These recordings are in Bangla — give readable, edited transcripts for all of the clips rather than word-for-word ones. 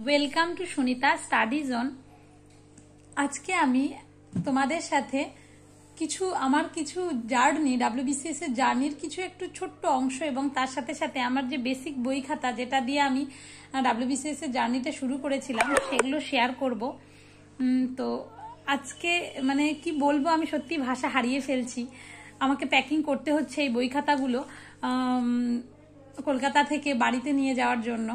Welcome to Sunita study zone. আজকে আমি তোমাদের সাথে আমার কিছু জার্নি, ডাব্লিউবিসিএস এর জার্নির কিছু একটু ছোট্ট অংশ এবং তার সাথে সাথে আমার যে বেসিক বই খাতা যেটা দিয়ে আমি ডাব্লিউবিসিএস এর জার্নিটা শুরু করেছিলাম সেগুলো শেয়ার করব। তো আজকে মানে কি বলবো, আমি সত্যি ভাষা হারিয়ে ফেলছি। আমাকে প্যাকিং করতে হচ্ছে এই বই খাতাগুলো কলকাতা থেকে বাড়িতে নিয়ে যাওয়ার জন্য।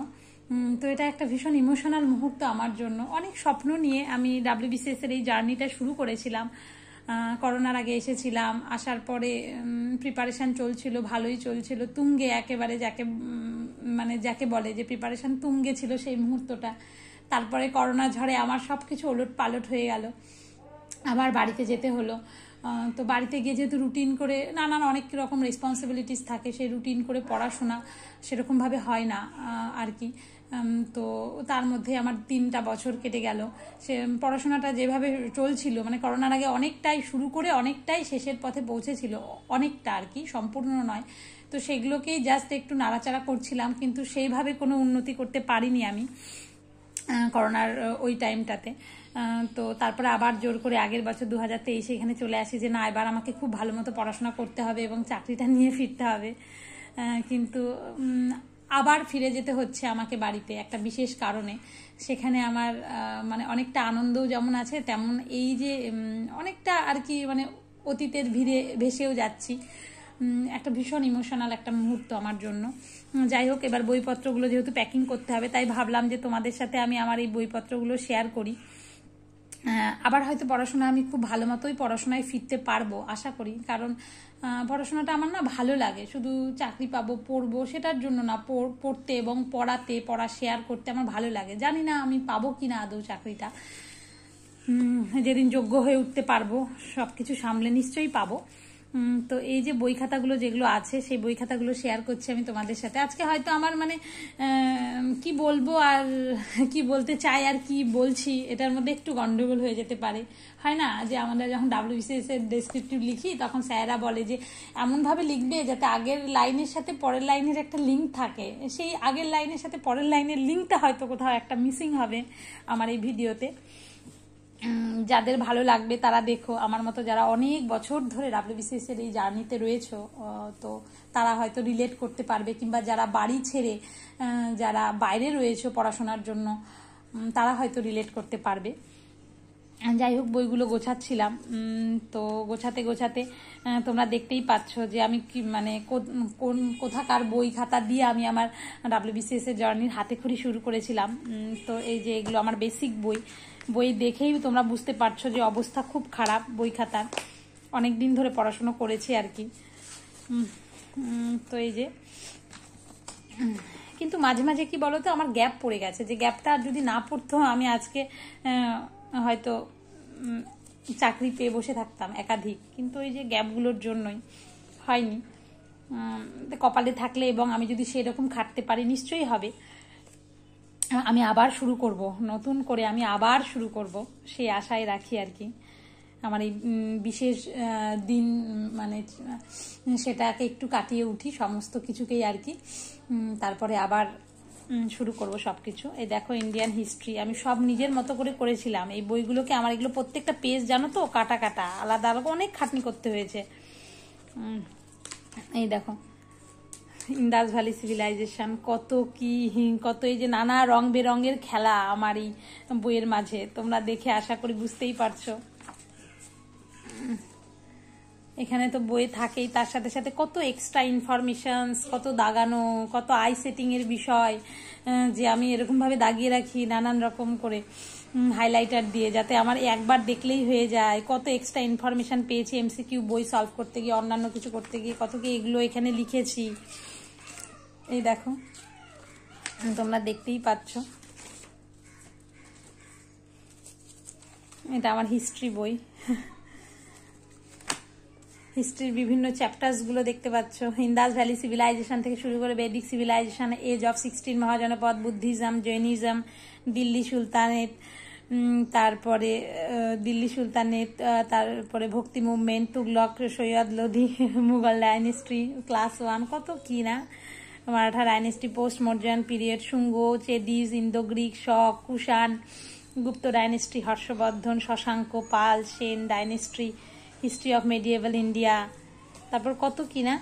তো এটা একটা ভীষণ ইমোশনাল মুহূর্ত আমার জন্য। অনেক স্বপ্ন নিয়ে আমি ডাব্লিউবিসিএস এর এই জার্নিটা শুরু করেছিলাম। করোনার আগে এসেছিলাম, আসার পরে প্রিপারেশন চলছিল, ভালোই চলছিল, তুঙ্গে একেবারে, যাকে বলে যে প্রিপারেশন তুঙ্গে ছিল সেই মুহূর্তটা। তারপরে করোনা ঝড়ে আমার সব কিছু ওলট পালট হয়ে গেল, আবার বাড়িতে যেতে হলো। তো বাড়িতে গিয়ে যেহেতু রুটিন করে নানান অনেক রকম রেসপন্সিবিলিটিস থাকে, সেই রুটিন করে পড়াশোনা সেরকমভাবে হয় না আর কি। তো তার মধ্যে আমার 3টা বছর কেটে গেল। সে পড়াশোনাটা যেভাবে চলছিল, মানে করোনার আগে অনেকটাই শুরু করে অনেকটাই শেষের পথে পৌঁছেছিল, অনেকটা আর কি, সম্পূর্ণ নয়। তো সেগুলোকেই জাস্ট একটু নাড়াচাড়া করছিলাম, কিন্তু সেইভাবে কোনো উন্নতি করতে পারিনি আমি করোনার ওই টাইমটাতে। তো তারপরে আবার জোর করে আগের বছর 2023 এখানে চলে আসি যে না, এবার আমাকে খুব ভালো মতো পড়াশোনা করতে হবে এবং চাকরিটা নিয়ে ফিরতে হবে। কিন্তু আবার ফিরে যেতে হচ্ছে আমাকে বাড়িতে একটা বিশেষ কারণে। সেখানে আমার মানে অনেকটা আনন্দও যেমন আছে, তেমন এই যে অনেকটা আর কি, মানে অতীতের ভিড়ে ভেসেও যাচ্ছি। একটা ভীষণ ইমোশনাল একটা মুহূর্ত আমার জন্য। যাই হোক, এবার বইপত্রগুলো যেহেতু প্যাকিং করতে হবে, তাই ভাবলাম যে তোমাদের সাথে আমি আমার এই বইপত্রগুলো শেয়ার করি। আবার হয়তো পড়াশোনা আমি খুব ভালো মতোই পড়াশোনায় ফিরতে পারবো আশা করি, কারণ পড়াশোনাটা আমার না ভালো লাগে। শুধু চাকরি পাবো, পড়বো সেটার জন্য না, পড়তে এবং পড়া শেয়ার করতে আমার ভালো লাগে। জানি না আমি পাবো কিনা আদৌ চাকরিটা, যেদিন যোগ্য হয়ে উঠতে পারবো সবকিছু সামলে নিশ্চয়ই পাবো। তো এই যে বই খাতাগুলো যেগুলো আছে, সেই বই খাতাগুলো শেয়ার করছি আমি তোমাদের সাথে আজকে। হয়তো আমার মানে কি বলবো আর কি বলতে চাই আর কি বলছি, এটার মধ্যে একটু গন্ডগোল হয়ে যেতে পারে। হয় না যে আমরা যখন ডাব্লিউবিসিএস এর ডেসক্রিপটিভ লিখি তখন স্যাররা বলে যে এমনভাবে লিখবে যাতে আগের লাইনের সাথে পরের লাইনের একটা লিঙ্ক থাকে। সেই আগের লাইনের সাথে পরের লাইনের লিঙ্কটা হয়তো কোথাও একটা মিসিং হবে আমার এই ভিডিওতে। যাদের ভালো লাগবে তারা দেখো, আমার মতো যারা অনেক বছর ধরে ডাব্লিউবিসিএস এর এই জার্নিতে রয়েছে, তো তারা হয়তো রিলেট করতে পারবে, কিংবা যারা বাড়ি ছেড়ে যারা বাইরে রয়েছে পড়াশোনার জন্য তারা হয়তো রিলেট করতে পারবে। যাই হোক, বইগুলো গোছাচ্ছিলাম। তো গোছাতে তোমরা দেখতেই পাচ্ছ যে আমি কি মানে কোথাকার বই খাতা দিয়ে আমি আমার ডাব্লিউবিসিএস এর জার্নির হাতে খড়ি শুরু করেছিলাম। তো এই যে এগুলো আমার বেসিক বই দেখেই তোমরা বুঝতে পারছো যে অবস্থা খুব খারাপ বই খাতার। অনেক দিন ধরে পড়াশোনা করেছি আর কি। তো এই যে, কিন্তু মাঝে মাঝে কি বলতো, আমার গ্যাপ পড়ে গেছে, যে গ্যাপটা আর যদি না পড়তো আমি আজকে হয়তো চাকরি পেয়ে বসে থাকতাম একাধিক, কিন্তু ওই যে গ্যাপগুলোর জন্যই হয়নি। কপালে থাকলে এবং আমি যদি সেরকম খাটতে পারি নিশ্চয়ই হবে। আমি আবার শুরু করব, নতুন করে আমি আবার শুরু করব সেই আশায় রাখি আর কি। আমার এই বিশেষ দিন মানে সেটাকে একটু কাটিয়ে উঠি সমস্ত কিছুকেই আর কি, তারপরে আবার শুরু করব সবকিছু। এই দেখো, ইন্ডিয়ান হিস্ট্রি আমি সব নিজের মতো করে করেছিলাম। এই বইগুলোকে আমার এগুলো প্রত্যেকটা পেজ জানো তো কাটা আলাদা আলাদা অনেক খাটনি করতে হয়েছে। এই দেখো, ইন্দাস ভ্যালি সিভিলাইজেশন, কত এই যে নানা রং বেরঙের খেলা আমার এই বইয়ের মাঝে, তোমরা দেখে আশা করি বুঝতেই পারছো। এখানে তো বই থাকেই, তার সাথে সাথে কত এক্সট্রা ইনফরমেশনস, কত দাগানো, কত আই সেটিং এর বিষয় যে আমি এরকম ভাবে দাগিয়ে রাখি নানান রকম করে হাইলাইটার দিয়ে, যাতে আমার একবার দেখলেই হয়ে যায়। কত এক্সট্রা ইনফরমেশন পেয়েছি এমসিকিউ বই সলভ করতে গিয়ে, অন্যান্য কিছু করতে গিয়ে, কত কি এগুলো এখানে লিখেছি। এই দেখো, তোমরা দেখতেই পাচ্ছ, এটা আমার হিস্ট্রি বই। হিস্ট্রির বিভিন্ন চ্যাপ্টার্সগুলো দেখতে পাচ্ছ, ইন্দাস ভ্যালি সিভিলাইজেশন থেকে শুরু করে Vedic civilization, age of 16 Mahajanapada, Buddhism, Jainism, Delhi sultanate, তারপরে তারপরে Bhakti movement, Tughlaq, Sayyid Lodi, Mughal dynasty, class 1, কত কি না, Maratha dynasty, post Mauryan period, Shunga, Chedis, Indo Greek, Shaka, Kushan, Gupta dynasty, Harshavardhana, Shashanka, Pala, Sena dynasty, history of medieval India, তারপর কত কি না,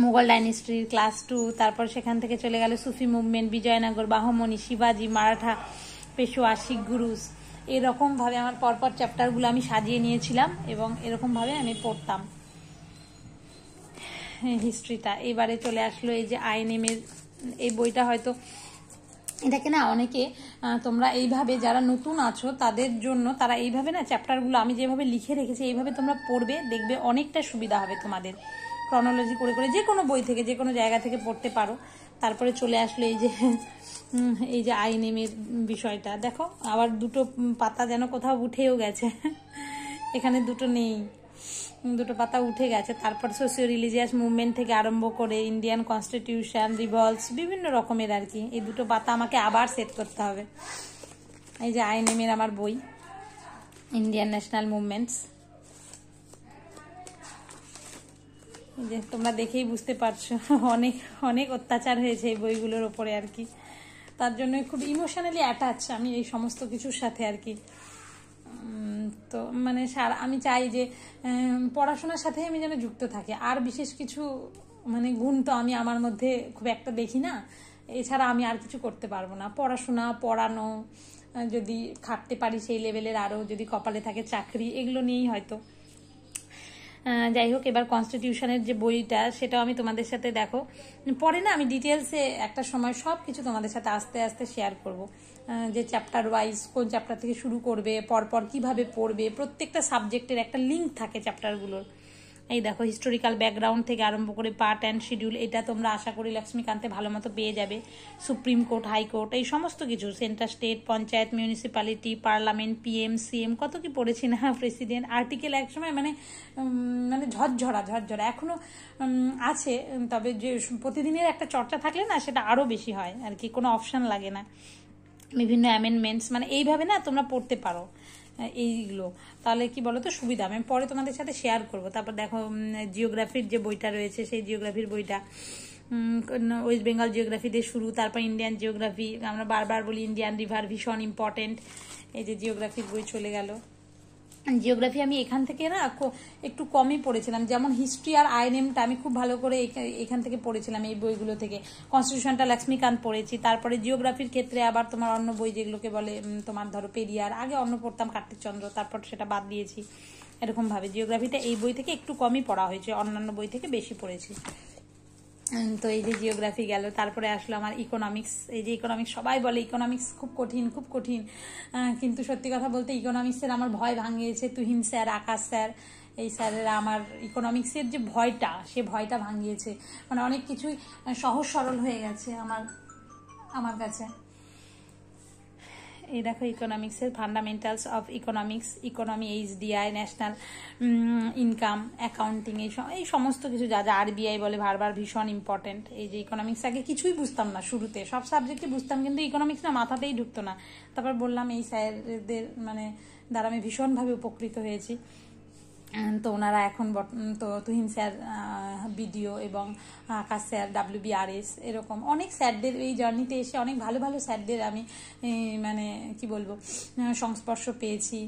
মুঘল ডাইনেস্টির ক্লাস 2, তারপর সেখান থেকে চলে গেল সুফি মুভমেন্ট, বিজয়নগর, বাহমনি, শিবাজি, মারাঠা পেশোয়া, শিখ গুরুস। এরকমভাবে আমার পরপর চ্যাপ্টারগুলো আমি সাজিয়ে নিয়েছিলাম এবং এরকমভাবে আমি পড়তাম হিস্ট্রিটা। এবারে চলে আসলো এই যে আইএনএম-এর এই বইটা। হয়তো এটাকে না অনেকে তোমরা এইভাবে যারা নতুন আছো তাদের জন্য, তারা এইভাবে না চ্যাপ্টারগুলো আমি যেভাবে লিখে রেখেছি এইভাবে তোমরা পড়বে, দেখবে অনেকটা সুবিধা হবে তোমাদের। ক্রনোলজি করে করে যে কোনো বই থেকে যে কোনো জায়গা থেকে পড়তে পারো। তারপরে চলে আসলো এই যে আইএনএম-এর বিষয়টা। দেখো আবার দুটো পাতা যেন কোথাও উঠেও গেছে, এখানে দুটো নেই, দুটো পাতা উঠে গেছে। তারপর সোশিও রিলিজিয়াস মুভমেন্ট থেকে আরম্ভ করে ইন্ডিয়ান কনস্টিটিউশন, রিভলস, বিভিন্ন রকমের আর কি। এই দুটো পাতা আমাকে আবার সেট করতে হবে। এই যে আইএনএম-এর আমার বই, ইন্ডিয়ান ন্যাশনাল মুভমেন্টস। এই যে তোমরা দেখেই বুঝতে পারছো অনেক অনেক অত্যাচার হয়েছে এই বইগুলোর ওপরে আর কি। তার জন্য খুব ইমোশনালি অ্যাটাচ আমি এই সমস্ত কিছুর সাথে আর কি। তো মানে আমি চাই যে পড়াশোনার সাথে আমি যেন যুক্ত থাকি। আর বিশেষ কিছু মানে গুণ তো আমি আমার মধ্যে খুব একটা দেখি না, এছাড়া আমি আর কিছু করতে পারবো না। পড়াশোনা, পড়ানো, যদি খাটতে পারি সেই লেভেলের, আরও যদি কপালে থাকে চাকরি, এগুলো নিয়েই হয়তো। যাই হোক, এবার কনস্টিটিউশনের যে বইটা সেটাও আমি তোমাদের সাথে দেখো পরে না আমি ডিটেলসে একটা সময় সব কিছু তোমাদের সাথে আস্তে আস্তে শেয়ার করব, যে চ্যাপ্টার ওয়াইজ কোন চ্যাপ্টার থেকে শুরু করবে, পরপর কিভাবে পড়বে, প্রত্যেকটা সাবজেক্টের একটা লিঙ্ক থাকে চ্যাপ্টারগুলোর। এই দেখো হিস্টোরিক্যাল ব্যাকগ্রাউন্ড থেকে আরম্ভ করে পার্ট অ্যান্ড শিডিউল, এটা তোমরা আশা করি লক্ষ্মীকান্তে ভালো মতো পেয়ে যাবে। সুপ্রিম কোর্ট, হাইকোর্ট, এই সমস্ত কিছু, centre, state, panchayat, municipality, parliament, PM, CM, কত কি পড়েছি না, প্রেসিডেন্ট, আর্টিকেল, একসময় মানে ঝরঝরা এখনো আছে। তবে যে প্রতিদিনের একটা চর্চা থাকলে না সেটা আরও বেশি হয় আর কি, কোনো অপশান লাগে না। বিভিন্ন অ্যামেন্ডমেন্টস, মানে এইভাবে না তোমরা পড়তে পারো এইগুলো, তাহলে কি বলো তো সুবিধা। আমি পরে তোমাদের সাথে শেয়ার করব। তারপর দেখো জিওগ্রাফির যে বইটা রয়েছে সেই জিওগ্রাফির বইটা, ওয়েস্ট বেঙ্গল জিওগ্রাফি দিয়ে শুরু, তারপর ইন্ডিয়ান জিওগ্রাফি, আমরা বারবার বলি ইন্ডিয়ান রিভার ভীষণ ইম্পর্টেন্ট। এই যে জিওগ্রাফির বই চলে গেল। জিওগ্রাফি আমি এখান থেকে না একটু কমই পড়েছিলাম, যেমন হিস্ট্রি আর আইএনএমটা আমি খুব ভালো করে এখান থেকে পড়েছিলাম, এই বইগুলো থেকে। কনস্টিটিউশনটা লক্ষ্মীকান্ত পড়েছি। তারপরে জিওগ্রাফির ক্ষেত্রে আবার তোমার অন্য বই যেগুলোকে বলে তোমার ধরো পেরিয়ার, আগে অন্য পড়তাম কার্তিকচন্দ্র, তারপর সেটা বাদ দিয়েছি। এরকমভাবে জিওগ্রাফিটা এই বই থেকে একটু কমই পড়া হয়েছে, অন্যান্য বই থেকে বেশি পড়েছি। তো এই যে জিওগ্রাফি গেল। তারপরে আসলো আমার ইকোনমিক্স। এই যে ইকোনমিক্স, সবাই বলে ইকোনমিক্স খুব কঠিন খুব কঠিন, কিন্তু সত্যি কথা বলতে ইকোনমিক্সের আমার ভয় ভাঙিয়েছে তুহিন স্যার, আকাশ স্যার, এই স্যারেরা আমার ইকোনমিক্সের যে ভয়টা, সে ভয়টা ভাঙিয়েছে। মানে অনেক কিছুই সহজ সরল হয়ে গেছে আমার কাছে। এই দেখো ইকোনমিক্সের fundamentals of economics, economy, HDI, national income, accounting, এই সমস্ত কিছু যা যা আরবিআই বলে বারবার ভীষণ ইম্পর্টেন্ট। এই যে ইকোনমিক্স আগে কিছুই বুঝতাম না, শুরুতে সব সাবজেক্টই বুঝতাম কিন্তু ইকোনমিক্স না মাথাতেই ঢুকতো না। তারপর বললাম এই স্যারদের মানে দ্বারা আমি ভীষণভাবে উপকৃত হয়েছি। তো ওনারা এখন তো তুহিন স্যার বিডিও এবং আকাশ স্যার WBRS, এরকম অনেক স্যারদের এই জার্নিতে এসে অনেক ভালো ভালো স্যারদের আমি মানে কি বলবো সংস্পর্শ পেয়েছি,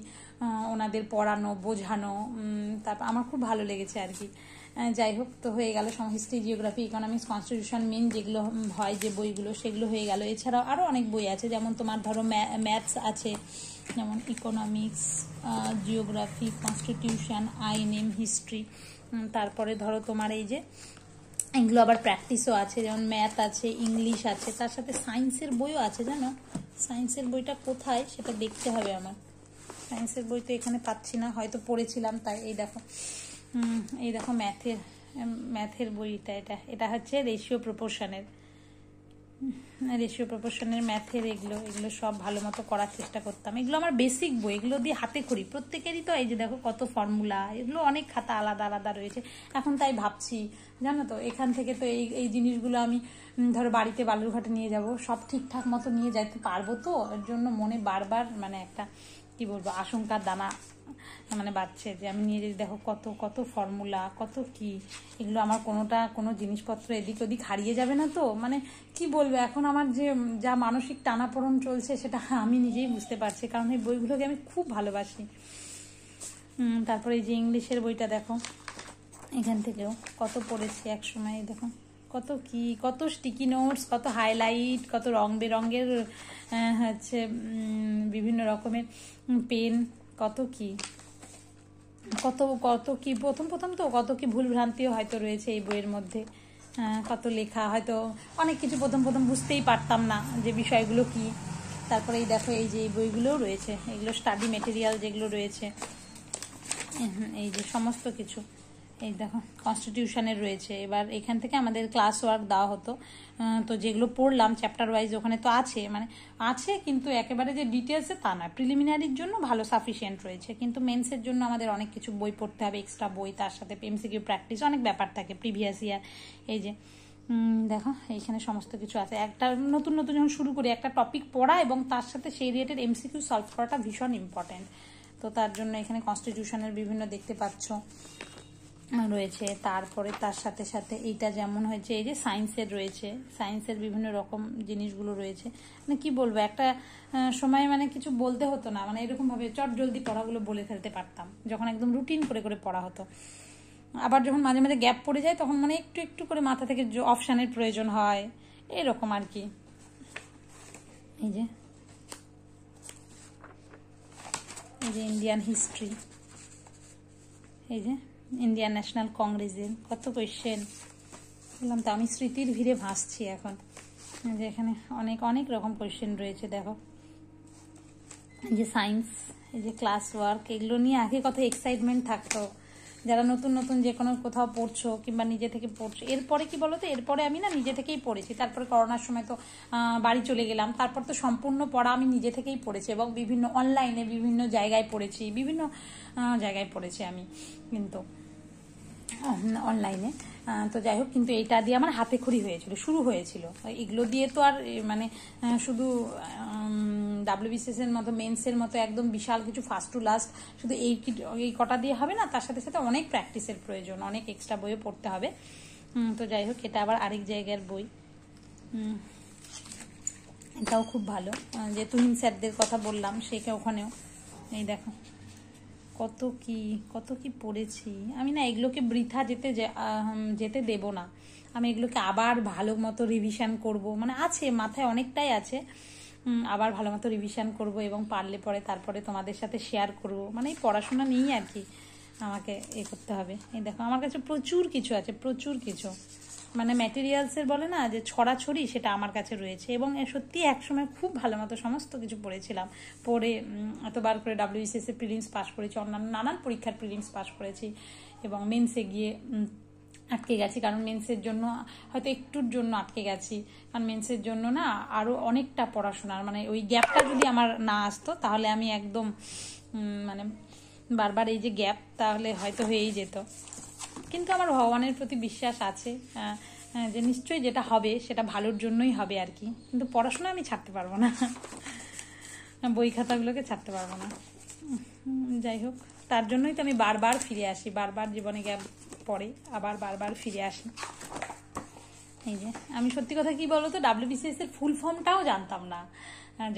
ওনাদের পড়ানো বোঝানো, তারপর আমার খুব ভালো লেগেছে আর কি। যাই হোক, তো হয়ে গেল history, geography, economics, constitution, main যেগুলো হয় যে বইগুলো সেগুলো হয়ে গেল। এছাড়াও আরও অনেক বই আছে, যেমন তোমার ধরো ম্যাথস আছে, যেমন economics, geography, constitution, INM, history. তারপরে ধরো তোমার এই যে এগুলো আবার প্র্যাকটিসও আছে, যেমন ম্যাথ আছে, ইংলিশ আছে, তার সাথে সায়েন্সের বইও আছে। জানো সায়েন্সের বইটা কোথায় সেটা দেখতে হবে আমার। সায়েন্সের বই তো এখানে পাচ্ছি না, হয়তো পড়েছিলাম তাই। এই দেখো ম্যাথের বইটা, এটা হচ্ছে রেশিও প্রপোর্শনের ম্যাথের এগুলো সব ভালো মতো করার চেষ্টা করতাম। এগুলো আমার বেসিক বই, এগুলো দিয়ে হাতে খড়ি প্রত্যেকেরই। তো এই যে দেখো কত ফর্মুলা, এগুলো অনেক খাতা আলাদা আলাদা রয়েছে। এখন তাই ভাবছি জানো তো, এখান থেকে তো এই জিনিসগুলো আমি ধরো বাড়িতে বালুরঘাটে নিয়ে যাব, সব ঠিকঠাক মতো নিয়ে যেতে পারবো তো, এর জন্য মনে বারবার মানে একটা কি বলবো, আশঙ্কার দানা মানে বাড়ছে, যে আমি নিয়ে যদি দেখো কত কত ফর্মুলা, কত কি, এগুলো আমার কোনো জিনিসপত্র এদিক ওদিক হারিয়ে যাবে না তো? মানে কি বলবো, এখন আমার যে যা মানসিক টানাপোড়েন চলছে সেটা আমি নিজেই বুঝতে পারছি, কারণ এই বইগুলোকে আমি খুব ভালোবাসি। তারপরে এই যে ইংলিশের বইটা দেখো, এখান থেকেও কত পড়েছি এক সময়, দেখো কত কি, কত স্টিকি নোটস, কত হাইলাইট, কত রং বেরঙের হচ্ছে বিভিন্ন রকমের পেন, কত কি কত কত কি প্রথম প্রথম তো কত কি ভুল ভ্রান্তিও হয়তো রয়েছে এই বইয়ের মধ্যে। কত লেখা হয়তো অনেক কিছু প্রথম প্রথম বুঝতেই পারতাম না যে বিষয়গুলো কি। তারপরে এই দেখো এই যে এই বইগুলোও রয়েছে, এগুলো স্টাডি মেটেরিয়াল যেগুলো রয়েছে, এই যে সমস্ত কিছু, এই দেখো কনস্টিটিউশনের রয়েছে। এবার এখান থেকে আমাদের ক্লাস ওয়ার্ক দেওয়া হতো, তো যেগুলো পড়লাম চ্যাপ্টার ওয়াইজ ওখানে তো আছে, মানে আছে কিন্তু একেবারে যে ডিটেলসে তা না, প্রিলিমিনারির জন্য ভালো সাফিসিয়েন্ট রয়েছে, কিন্তু মেন্সের জন্য আমাদের অনেক কিছু বই পড়তে হবে, এক্সট্রা বই, তার সাথে এমসিকিউ প্র্যাকটিস, অনেক ব্যাপার থাকে, প্রিভিয়াস ইয়ার। এই যে দেখো এইখানে সমস্ত কিছু আছে। একটা নতুন নতুন যখন শুরু করি একটা টপিক পড়া এবং তার সাথে সেই রিলেটেড এমসিকিউ সলভ করাটা ভীষণ ইম্পর্টেন্ট, তো তার জন্য এখানে কনস্টিটিউশনের বিভিন্ন দেখতে পাচ্ছ রয়েছে। তারপরে তার সাথে সাথে এইটা যেমন হয়েছে, এই যে সায়েন্সের রয়েছে, সায়েন্সের বিভিন্ন রকম জিনিসগুলো রয়েছে। মানে কি বলবো, একটা সময় মানে কিছু বলতে হতো না, মানে এরকমভাবে চট জলদি পড়াগুলো বলে ফেলতে পারতাম, যখন একদম রুটিন করে করে পড়া হতো। আবার যখন মাঝে মাঝে গ্যাপ পড়ে যায় তখন মানে একটু একটু করে মাথা থেকে অপশানের প্রয়োজন হয়, এরকম আর কি। এই যে ইন্ডিয়ান হিস্ট্রি, এই যে ইন্ডিয়ান ন্যাশনাল কংগ্রেসের কত কোয়েশ্চেন, বললাম তো আমি স্মৃতির ভিড়ে ভাসছি এখন, যে এখানে অনেক অনেক রকম কোয়েশ্চেন রয়েছে। দেখো এই যে সায়েন্স, এই যে ক্লাস ওয়ার্ক, এগুলো নিয়ে আগে কত এক্সাইটমেন্ট থাকতো, যারা নতুন নতুন যে কোনো কোথাও পড়ছো কিংবা নিজে থেকে পড়ছো। এরপরে কি বলো তো, এরপরে আমি না নিজে থেকেই পড়েছি, তারপরে করোনার সময় তো বাড়ি চলে গেলাম, তারপর তো সম্পূর্ণ পড়া আমি নিজে থেকেই পড়েছি, এবং বিভিন্ন অনলাইনে বিভিন্ন জায়গায় পড়েছি, বিভিন্ন জায়গায় পড়েছি আমি কিন্তু অনলাইনে। তো যাই হোক, কিন্তু এইটা দিয়ে আমার হাতে খড়ি হয়েছিল, শুরু হয়েছিল, এগুলো দিয়ে তো আর মানে শুধু ডাব্লিউবিসিএস এর মতো মেন্সের মতো একদম বিশাল কিছু ফার্স্ট টু লাস্ট শুধু এই কটা দিয়ে হবে না, তার সাথে সাথে অনেক প্র্যাকটিসের প্রয়োজন, অনেক এক্সট্রা বইও পড়তে হবে। তো যাই হোক, এটা আবার আরেক জায়গার বই, এটাও খুব ভালো, যে তুহিন স্যারদের কথা বললাম সেটা ওখানেও। এই দেখো কত কি পড়েছি আমি, না এগুলোকে বৃথা যেতে দেব না, আমি এগুলোকে আবার ভালো মতো রিভিশন করব, মানে আছে মাথায় অনেকটাই আছে, আবার ভালো মতো রিভিশন করব এবং পারলে পরে তারপরে তোমাদের সাথে শেয়ার করব, মানে এই পড়াশোনা নিয়েই আর কি আমাকে করতে হবে। এই দেখো আমার কাছে প্রচুর কিছু আছে, প্রচুর কিছু, মানে ম্যাটেরিয়ালসের বলে না যে ছড়াছড়ি, সেটা আমার কাছে রয়েছে। এবং সত্যি একসময় খুব ভালো মতো সমস্ত কিছু পড়েছিলাম, পড়ে এতবার করে ডাব্লিউবিসিএস এর প্রিলিমস পাস করেছি, অন্যান্য নানান পরীক্ষার প্রিলিমস পাস করেছি, এবং মেন্সে গিয়ে আটকে গেছি, কারণ মেন্সের জন্য হয়তো একটুর জন্য আটকে গেছি, কারণ মেন্সের জন্য না আরও অনেকটা পড়াশোনার, মানে ওই গ্যাপটা যদি আমার না আসতো তাহলে আমি একদম মানে বারবার এই যে গ্যাপ, তাহলে হয়তো হয়েই যেত। কিন্তু আমার ভগবানের প্রতি বিশ্বাস আছে যে নিশ্চয়ই যেটা হবে সেটা ভালোর জন্যই হবে আর কি, কিন্তু পড়াশোনা আমি ছাড়তে পারবো না, বই খাতাগুলোকে ছাড়তে পারবো না। যাই হোক, তার জন্যই তো আমি বারবার ফিরে আসি, বারবার জীবনে গ্যাপ পরে আবার বারবার ফিরে আসি। এই যে আমি সত্যি কথা কি বলতো, ডাব্লিউবিসিএস এর ফুল ফর্মটাও জানতাম না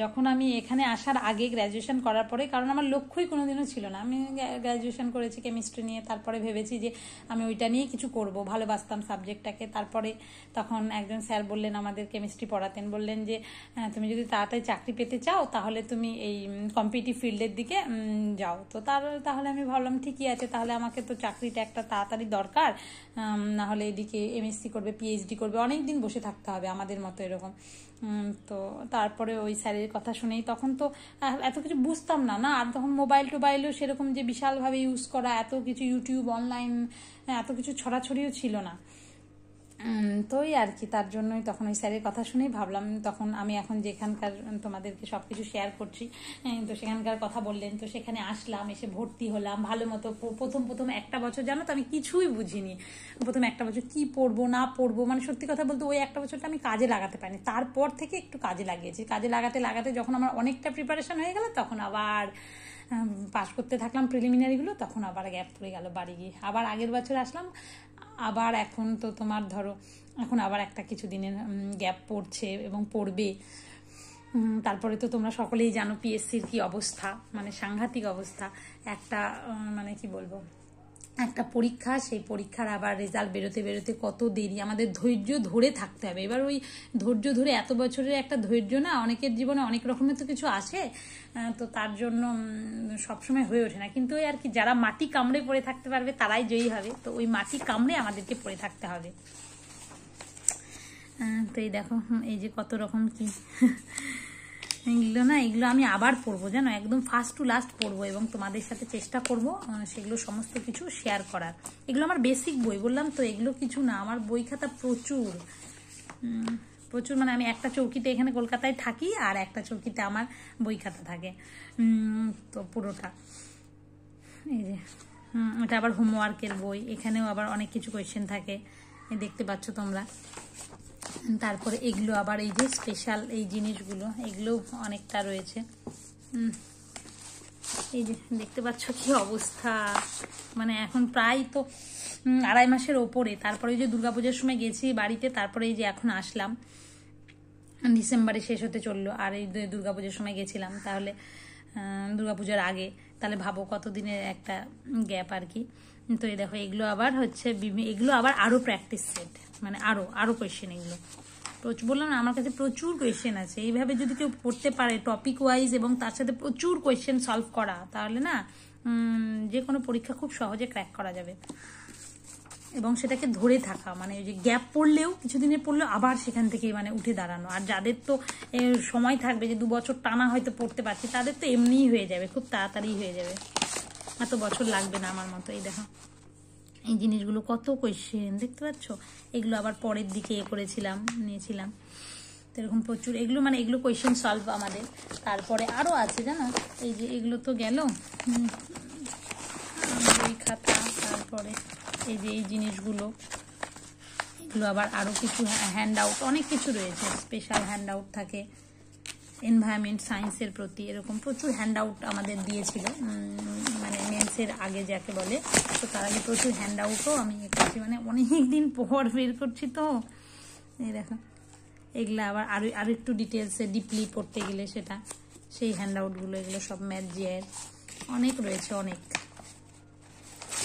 যখন আমি এখানে আসার আগে, গ্র্যাজুয়েশন করার পরে, কারণ আমার লক্ষ্যই কোনোদিনও ছিল না। আমি গ্র্যাজুয়েশন করেছি কেমিস্ট্রি নিয়ে, তারপরে ভেবেছি যে আমি ওইটা নিয়ে কিছু করব, ভালোবাসতাম সাবজেক্টটাকে। তারপরে তখন একজন স্যার বললেন, আমাদের কেমিস্ট্রি পড়াতেন, বললেন যে তুমি যদি তাড়াতাড়ি চাকরি পেতে চাও তাহলে তুমি এই কম্পিটিটিভ ফিল্ডের দিকে যাও। তো তাহলে আমি ভাবলাম ঠিকই আছে, তাহলে আমাকে তো চাকরিটা একটা তাড়াতাড়ি দরকার, না হলে এদিকে এমএসসি করবে, পিএইচডি করবে, অনেক দিন বসে থাকতে হবে আমাদের মতো এরকম। তো তারপরে ওই স্যারের কথা শুনেই, তখন তো এত কিছু বুঝতাম না, আর তখন মোবাইল টোবাইলও সেরকম যে বিশালভাবে ইউজ করা, এত কিছু ইউটিউব অনলাইন এত কিছু ছড়াছড়িও ছিল না। তো ওই আর কি, তার জন্যই তখন ওই স্যারের কথা শুনেই ভাবলাম, তখন আমি এখন যেখানকার তোমাদেরকে সব কিছু শেয়ার করছি, তো সেখানকার কথা বললেন, তো সেখানে আসলাম, এসে ভর্তি হলাম ভালো মতো। প্রথম একটা বছর জানো তো আমি কিছুই বুঝিনি। প্রথম একটা বছর কি পড়বো না পড়বো, মানে সত্যি কথা বলতে ওই একটা বছরটা আমি কাজে লাগাতে পারিনি। তারপর থেকে একটু কাজে লাগিয়েছি, কাজে লাগাতে লাগাতে যখন আমার অনেকটা প্রিপারেশন হয়ে গেল, তখন আবার পাস করতে থাকলাম প্রিলিমিনারিগুলো, তখন আবার গ্যাপ পড়ে গেল বাড়ি গিয়ে। আবার আগের বছর আসলাম, আবার এখন তো তোমার ধরো এখন আবার একটা কিছু দিনের গ্যাপ পড়ছে এবং পড়বে। তারপরে তো তোমরা সকলেই জানো পিএসসির কি অবস্থা, মানে সাংঘাতিক অবস্থা। একটা মানে কি বলবো, একটা পরীক্ষা, সেই পরীক্ষার আবার রেজাল্ট বেরোতে বেরোতে কত দেরি, আমাদের ধৈর্য ধরে থাকতে হবে। এবার ওই ধৈর্য ধরে, এত বছরের একটা ধৈর্য না, অনেকের জীবনে অনেক রকমের তো কিছু আসে, তো তার জন্য সবসময় হয়ে ওঠে না। কিন্তু ওই আর কি, যারা মাটি কামড়ে পড়ে থাকতে পারবে তারাই জয়ী হবে, তো ওই মাটি কামড়ে আমাদেরকে পড়ে থাকতে হবে। তো এই দেখো, এই যে কত রকম কি এগুলো আমি আবার পড়বো জানো, একদম ফার্স্ট টু লাস্ট পড়বো, এবং তোমাদের সাথে চেষ্টা করবো সেগুলো সমস্ত কিছু শেয়ার করার। এগুলো আমার বেসিক বই, বললাম তো, এগুলো কিছু না, আমার বই খাতা প্রচুর প্রচুর। মানে আমি একটা চৌকিতে এখানে কলকাতায় থাকি, আর একটা চৌকিতে আমার বই খাতা থাকে, তো পুরোটা। এই যে এটা আবার হোমওয়ার্কের বই, এখানেও আবার অনেক কিছু কোয়েশ্চেন থাকে, দেখতে পাচ্ছ তোমরা। তারপরে এগুলো আবার এই যে স্পেশাল এই জিনিসগুলো, এগুলো অনেকটা রয়েছে। এই যে দেখতে পাচ্ছ কি অবস্থা, মানে এখন প্রায় তো 2.5 মাসের ওপরে। তারপরে এই যে দুর্গাপূজার সময় গেছি বাড়িতে, তারপরে এই যে এখন আসলাম, ডিসেম্বরে শেষ হতে চললো, আর এই দুর্গাপূজার সময় গেছিলাম, তাহলে দুর্গাপূজার আগে, তাহলে ভাবো কতদিনের একটা গ্যাপ আর কি। তো এই দেখো, এগুলো আবার হচ্ছে এগুলো আবার আরো প্র্যাকটিস সেট, মানে আরো কোয়েশ্চেন। এগুলো বললাম না, আমার কাছে প্রচুর কোয়েশ্চেন আছে। এইভাবে যদি কেউ পড়তে পারে টপিক ওয়াইজ, এবং তার সাথে প্রচুর কোয়েশ্চেন সলভ করা, তাহলে না যে কোনো পরীক্ষা খুব সহজে ক্র্যাক করা যাবে। এবং সেটাকে ধরে থাকা, মানে ওই যে গ্যাপ পড়লেও, কিছুদিনের পড়লেও আবার সেখান থেকে মানে উঠে দাঁড়ানো। আর যাদের তো সময় থাকবে যে 2 বছর টানা হয়তো পড়তে পারছি, তাদের তো এমনিই হয়ে যাবে, খুব তাড়াতাড়ি হয়ে যাবে, এত বছর লাগবে না আমার মতো। এই দেখো, এই জিনিসগুলো কত কোয়েশ্চেন দেখতে পাচ্ছ। এগুলো আবার পরের দিকে নিয়েছিলাম, তো এরকম প্রচুর এগুলো, মানে এগুলো কোয়েশ্চেন সলভ আমাদের। তারপরে আরো আছে জানো, এই যে এগুলো তো গেল বই খাতা, তারপরে এই যে এই জিনিসগুলো, এগুলো আবার আরো কিছু হ্যান্ড আউট, অনেক কিছু রয়েছে, স্পেশাল হ্যান্ড আউট থাকে এনভায়রনমেন্ট সায়েন্সের প্রতি, এরকম প্রচুর হ্যান্ড আউট আমাদের দিয়েছিল, মানে মেন্সের আগে যাকে বলে। তো তার আগে প্রচুর হ্যান্ড আউটও আমি করছি, মানে অনেক দিন পর বের করছি। তো এই দেখো, এগুলো আবার আরো একটু ডিটেলসে ডিপলি পড়তে গেলে সেটা, সেই হ্যান্ড আউটগুলো, এগুলো সব ম্যাথ জিআইয়ের অনেক রয়েছে, অনেক।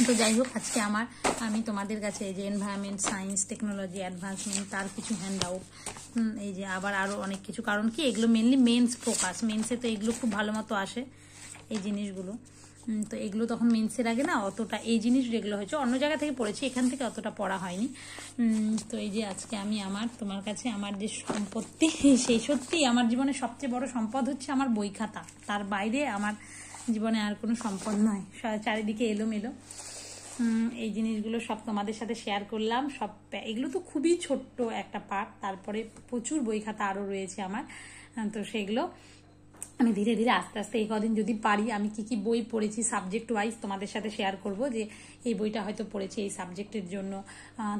তো যাই হোক, আজকে আমি তোমাদের কাছে এই যে এনভায়রনমেন্ট সায়েন্স টেকনোলজি অ্যাডভান্সমেন্ট, তার কিছু হ্যান্ড আউট, এই যে আবার আরো অনেক কিছু, কারণ কি এগুলো মেনলি মেন্স ফোকাস, মেন্সে তো এগুলো খুব ভালো মতো আসে এই জিনিসগুলো। তো এগুলো তখন মেন্সের আগে না অতটা, এই জিনিস যেগুলো হয়েছে অন্য জায়গা থেকে পড়েছি, এখান থেকে অতটা পড়া হয়নি। তো এই যে আজকে আমি তোমার কাছে আমার যে সম্পত্তি, সেই সত্যি আমার জীবনে সবচেয়ে বড় সম্পদ হচ্ছে আমার বই খাতা, তার বাইরে আমার জীবনে আর কোনো সম্পদ নয়। চারিদিকে এলোমেলো এই জিনিসগুলো সব তোমাদের সাথে শেয়ার করলাম। এগুলো তো খুবই ছোট্ট একটা পার্ট, তারপরে প্রচুর বই খাতা আরো রয়েছে আমার। তো সেগুলো আমি ধীরে ধীরে আস্তে আস্তে এই কদিন যদি পারি, আমি কি কি বই পড়েছি সাবজেক্ট ওয়াইজ তোমাদের সাথে শেয়ার করব, যে এই বইটা হয়তো পড়েছি এই সাবজেক্টের জন্য।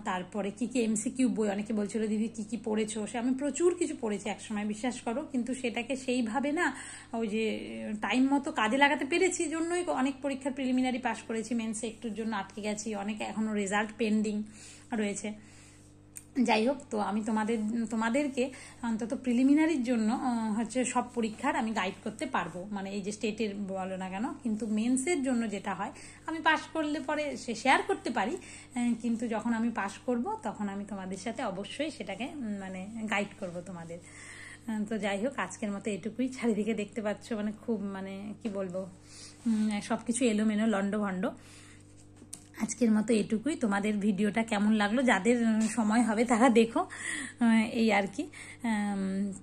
তারপরে কি কি এমসিকিউ বই, অনেকে বলছিল দিদি কি কি পড়েছো, সে আমি প্রচুর কিছু পড়েছি একসময়, বিশ্বাস করো। কিন্তু সেটাকে সেইভাবে না, ওই যে টাইম মতো কাজে লাগাতে পেরেছি জন্যই অনেক পরীক্ষার প্রিলিমিনারি পাস করেছি, মেন্সে একটুর জন্য আটকে গেছি, অনেক এখনো রেজাল্ট পেন্ডিং রয়েছে। যাই হোক, তো আমি তোমাদেরকে অন্তত প্রিলিমিনারির জন্য হচ্ছে সব পরীক্ষার আমি গাইড করতে পারবো, মানে এই যে স্টেটের বলো না কেন। কিন্তু মেন্সের জন্য যেটা হয়, আমি পাশ করলে পরে শেয়ার করতে পারি, কিন্তু যখন আমি পাশ করব তখন আমি তোমাদের সাথে অবশ্যই সেটাকে মানে গাইড করব তোমাদের। তো যাই হোক, আজকের মতো এটুকুই। চারিদিকে দেখতে পাচ্ছ মানে খুব, মানে কি বলবো, সবকিছু এলোমেলো লন্ডভন্ড। আজকের মতো এটুকুই। তোমাদের ভিডিওটা কেমন লাগলো, যাদের সময় হবে তারা দেখো, এই আর কি।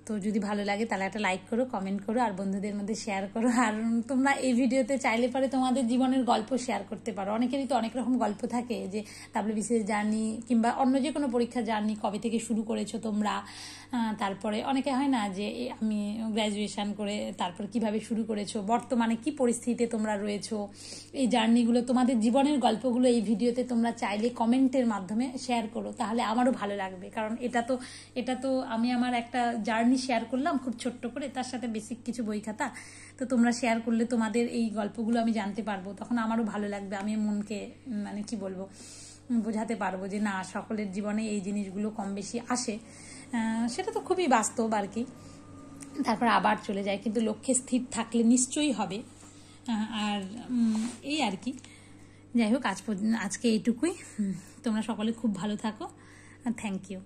তো যদি ভালো লাগে তাহলে একটা লাইক করো, কমেন্ট করো, আর বন্ধুদের মধ্যে শেয়ার করো। আর তোমরা এই ভিডিওতে চাইলে পারে তোমাদের জীবনের গল্প শেয়ার করতে পারো। অনেকেরই তো অনেক রকম গল্প থাকে, যে WBCS জার্নি কিংবা অন্য যে কোনো পরীক্ষা জার্নি কবে থেকে শুরু করেছো তোমরা। তারপরে অনেকে হয় না যে আমি গ্র্যাজুয়েশন করে তারপর কিভাবে শুরু করেছো, বর্তমানে কি পরিস্থিতিতে তোমরা রয়েছো, এই জার্নিগুলো, তোমাদের জীবনের গল্পগুলো এই ভিডিওতে তোমরা চাইলে কমেন্টের মাধ্যমে শেয়ার করো, তাহলে আমারও ভালো লাগবে। কারণ এটা তো আমি আমার একটা জার্নি শেয়ার করলাম খুব ছোট্ট করে, তার সাথে বেসিক কিছু বই খাতা, তো তোমরা শেয়ার করলে তোমাদের এই গল্পগুলো আমি জানতে পারবো, তখন আমারও ভালো লাগবে। আমি মনকে মানে কি বলবো, বোঝাতে পারবো যে না, সকলের জীবনে এই জিনিসগুলো কম বেশি আসে, সেটা তো খুবই বাস্তব আর কি। তারপর আবার চলে যায়, কিন্তু লক্ষ্যে স্থির থাকলে নিশ্চয়ই হবে। আর এই আর কি। যাই হোক, আজকে এইটুকুই। তোমরা সকলে খুব ভালো থাকো। Thank you.